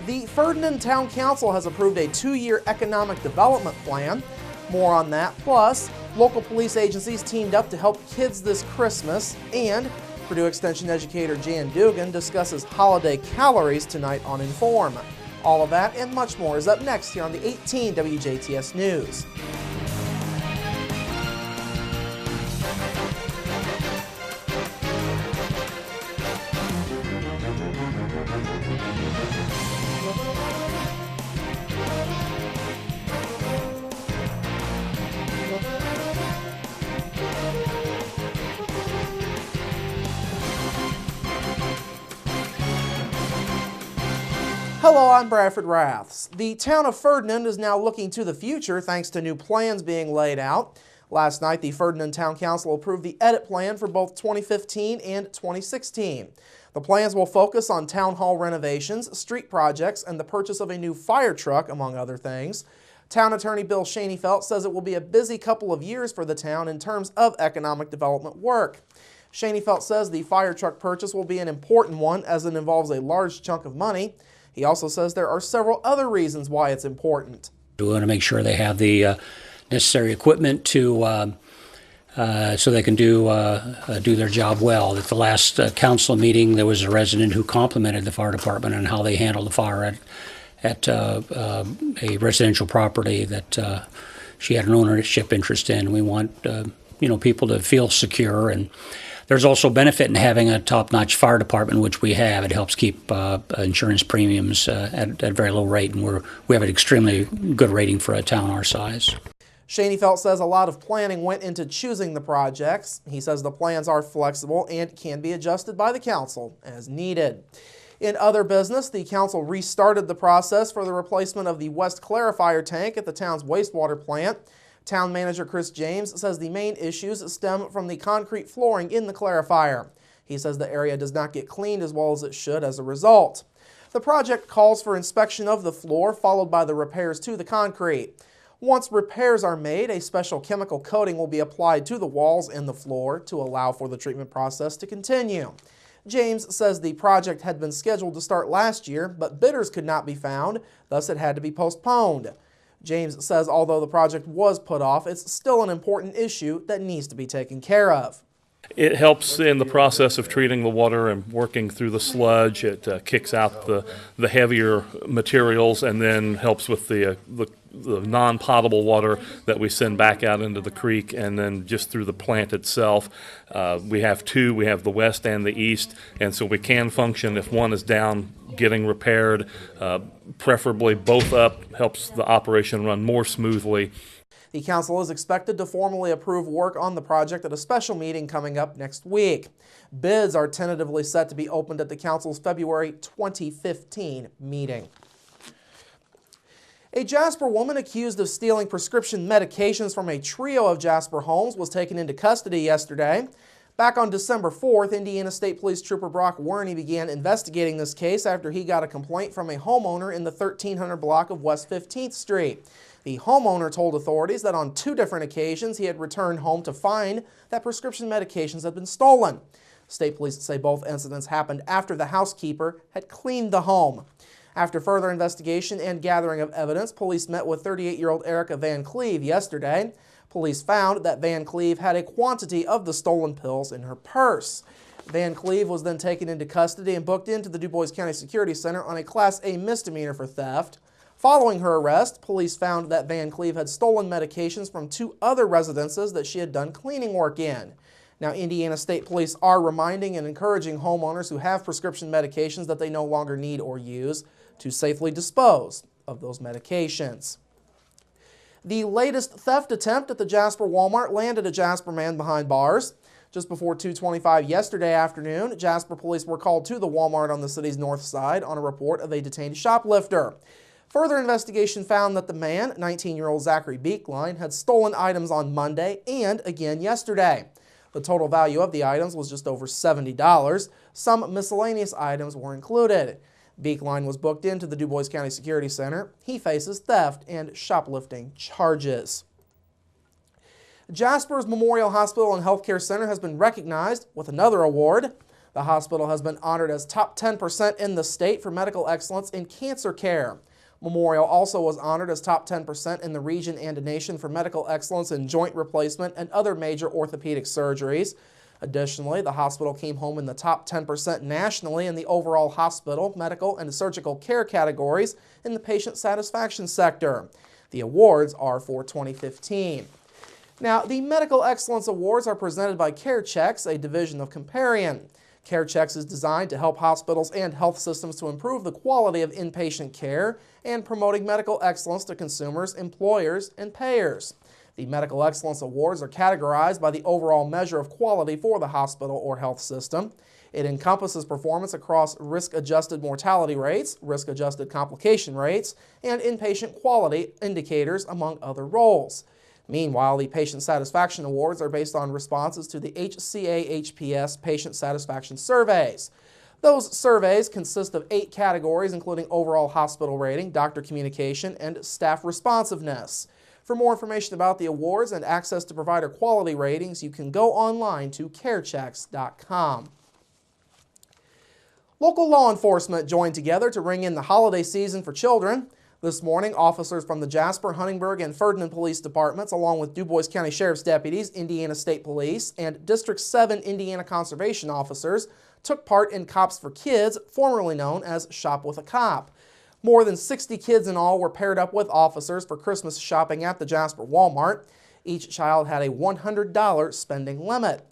The Ferdinand Town Council has approved a 2-year economic development plan. More on that. Plus, local police agencies teamed up to help kids this Christmas. And Purdue Extension educator Jan Dugan discusses holiday calories tonight on Inform. All of that and much more is up next here on the 18 WJTS News. Hello, I'm Bradford Raths. The town of Ferdinand is now looking to the future thanks to new plans being laid out. Last night, the Ferdinand Town Council approved the edit plan for both 2015 and 2016. The plans will focus on town hall renovations, street projects, and the purchase of a new fire truck, among other things. Town Attorney Bill Schoenfeld says it will be a busy couple of years for the town in terms of economic development work. Schoenfeld says the fire truck purchase will be an important one as it involves a large chunk of money. He also says there are several other reasons why it's important. We want to make sure they have the necessary equipment to so they can do their job well. At the last council meeting, there was a resident who complimented the fire department on how they handled the fire at a residential property that she had an ownership interest in. We want people to feel secure, and there's also benefit in having a top-notch fire department, which we have. It helps keep insurance premiums at a very low rate, and we have an extremely good rating for a town our size. Schoenfeld says a lot of planning went into choosing the projects. He says the plans are flexible and can be adjusted by the council as needed. In other business, the council restarted the process for the replacement of the West Clarifier tank at the town's wastewater plant. Town manager Chris James says the main issues stem from the concrete flooring in the clarifier. He says the area does not get cleaned as well as it should as a result. The project calls for inspection of the floor, followed by the repairs to the concrete. Once repairs are made, a special chemical coating will be applied to the walls and the floor to allow for the treatment process to continue. James says the project had been scheduled to start last year, but bidders could not be found, thus it had to be postponed. James says although the project was put off, it's still an important issue that needs to be taken care of. It helps in the process of treating the water and working through the sludge. It kicks out the heavier materials and then helps with the non-potable water that we send back out into the creek and then just through the plant itself. We have two. We have the west and the east, and so we can function if one is down getting repaired. Preferably both up helps the operation run more smoothly. The council is expected to formally approve work on the project at a special meeting coming up next week. Bids are tentatively set to be opened at the council's February 2015 meeting. A Jasper woman accused of stealing prescription medications from a trio of Jasper homes was taken into custody yesterday. Back on December 4th, Indiana State Police Trooper Brock Werney began investigating this case after he got a complaint from a homeowner in the 1300 block of West 15th Street. The homeowner told authorities that on 2 different occasions he had returned home to find that prescription medications had been stolen. State police say both incidents happened after the housekeeper had cleaned the home. After further investigation and gathering of evidence, police met with 38-year-old Erica Van Cleve yesterday. Police found that Van Cleve had a quantity of the stolen pills in her purse. Van Cleve was then taken into custody and booked into the DuBois County Security Center on a Class A misdemeanor for theft. Following her arrest, police found that Van Cleve had stolen medications from 2 other residences that she had done cleaning work in. Now, Indiana State Police are reminding and encouraging homeowners who have prescription medications that they no longer need or use to safely dispose of those medications. The latest theft attempt at the Jasper Walmart landed a Jasper man behind bars. Just before 2:25 yesterday afternoon, Jasper police were called to the Walmart on the city's north side on a report of a detained shoplifter. Further investigation found that the man, 19-year-old Zachary Beekline, had stolen items on Monday and again yesterday. The total value of the items was just over $70. Some miscellaneous items were included. Beekline was booked into the DuBois County Security Center. He faces theft and shoplifting charges. Jasper's Memorial Hospital and Healthcare Center has been recognized with another award. The hospital has been honored as top 10% in the state for medical excellence in cancer care. Memorial also was honored as top 10% in the region and nation for medical excellence in joint replacement and other major orthopedic surgeries. Additionally, the hospital came home in the top 10% nationally in the overall hospital, medical, and surgical care categories in the patient satisfaction sector. The awards are for 2015. Now, the Medical Excellence Awards are presented by CareChex, a division of Comparion. CareChex is designed to help hospitals and health systems to improve the quality of inpatient care and promoting medical excellence to consumers, employers, and payers. The Medical Excellence Awards are categorized by the overall measure of quality for the hospital or health system. It encompasses performance across risk-adjusted mortality rates, risk-adjusted complication rates, and inpatient quality indicators, among other roles. Meanwhile, the Patient Satisfaction Awards are based on responses to the HCA-HPS Patient Satisfaction Surveys. Those surveys consist of 8 categories, including overall hospital rating, doctor communication, and staff responsiveness. For more information about the awards and access to provider quality ratings, you can go online to carechex.com. Local law enforcement joined together to ring in the holiday season for children. This morning, officers from the Jasper, Huntingburg, and Ferdinand police departments, along with DuBois County Sheriff's deputies, Indiana State Police, and District 7 Indiana Conservation officers, took part in Cops for Kids, formerly known as Shop with a Cop. More than 60 kids in all were paired up with officers for Christmas shopping at the Jasper Walmart. Each child had a $100 spending limit.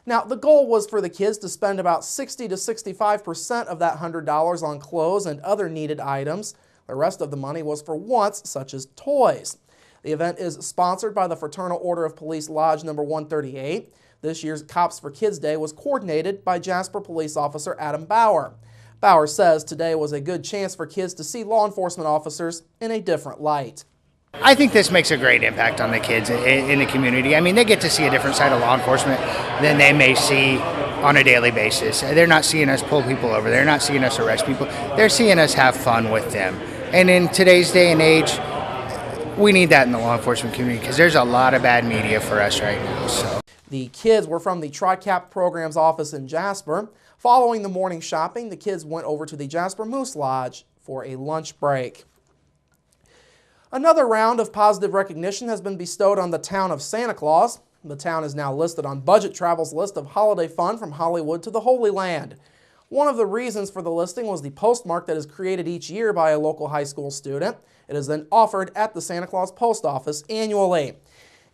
Now, the goal was for the kids to spend about 60 to 65% of that $100 on clothes and other needed items. The rest of the money was for wants such as toys. The event is sponsored by the Fraternal Order of Police Lodge number 138. This year's Cops for Kids Day was coordinated by Jasper Police Officer Adam Bauer. Bauer says today was a good chance for kids to see law enforcement officers in a different light. I think this makes a great impact on the kids in the community. I mean, they get to see a different side of law enforcement than they may see on a daily basis. They're not seeing us pull people over. They're not seeing us arrest people. They're seeing us have fun with them. And in today's day and age, we need that in the law enforcement community because there's a lot of bad media for us right now. So. The kids were from the TRICAP program's office in Jasper. Following the morning shopping, the kids went over to the Jasper Moose Lodge for a lunch break. Another round of positive recognition has been bestowed on the town of Santa Claus. The town is now listed on Budget Travel's list of holiday fun from Hollywood to the Holy Land. One of the reasons for the listing was the postmark that is created each year by a local high school student. It is then offered at the Santa Claus Post Office annually.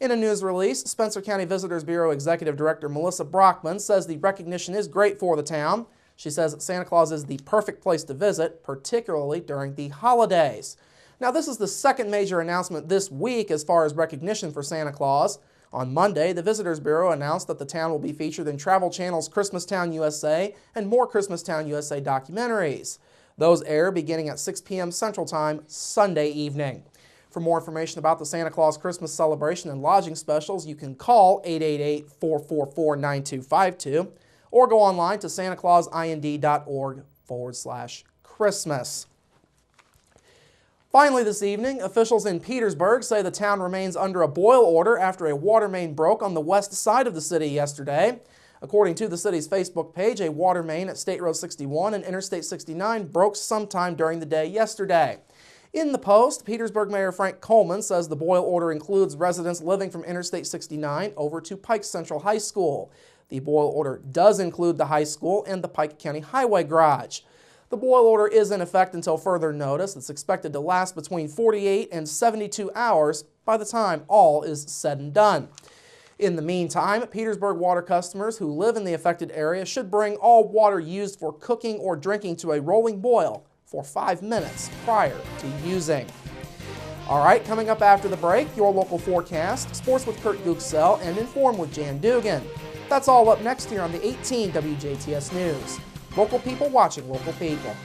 In a news release, Spencer County Visitors Bureau Executive Director Melissa Brockman says the recognition is great for the town. She says Santa Claus is the perfect place to visit, particularly during the holidays. Now, this is the second major announcement this week as far as recognition for Santa Claus. On Monday, the Visitors Bureau announced that the town will be featured in Travel Channel's Christmastown USA and more Christmastown USA documentaries. Those air beginning at 6 p.m. Central Time Sunday evening. For more information about the Santa Claus Christmas celebration and lodging specials, you can call 888-444-9252 or go online to santaclausind.org/Christmas. Finally this evening, officials in Petersburg say the town remains under a boil order after a water main broke on the west side of the city yesterday. According to the city's Facebook page, a water main at State Road 61 and Interstate 69 broke sometime during the day yesterday. In the Post, Petersburg Mayor Frank Coleman says the boil order includes residents living from Interstate 69 over to Pike Central High School. The boil order does include the high school and the Pike County Highway Garage. The boil order is in effect until further notice. It's expected to last between 48 and 72 hours by the time all is said and done. In the meantime, Petersburg water customers who live in the affected area should bring all water used for cooking or drinking to a rolling boil for 5 minutes prior to using. All right, coming up after the break, your local forecast, sports with Kurt Guxell, and Inform with Jan Dugan. That's all up next here on the 18 WJTS News. Local people watching local people.